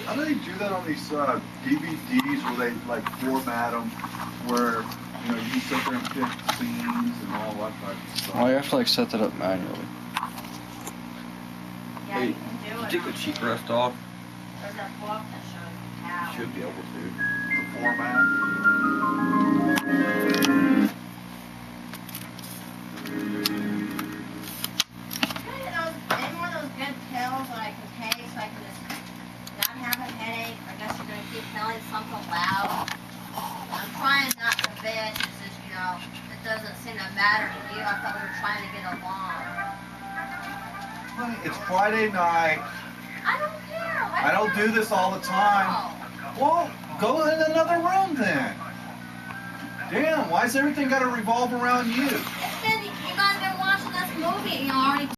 How do they do that on these DVDs where they like format them, where you can sit there and pick scenes and all that type of stuff? Oh, you have to like set that up manually. Yeah, Hey, you can do it. take the cheek rest off. There's a book that shows you how. Should be able to. The format. Any one of those good pills that I can take so I can just not have a headache? I guess you're gonna keep telling something loud. I'm trying not to bitch. It's just, it doesn't seem to matter to you. I thought we were trying to get along. Honey, it's Friday night. I don't care. I don't do this all the time. Well, go in another room then. Damn, why's everything got to revolve around you? It's been, you guys been watching this movie, already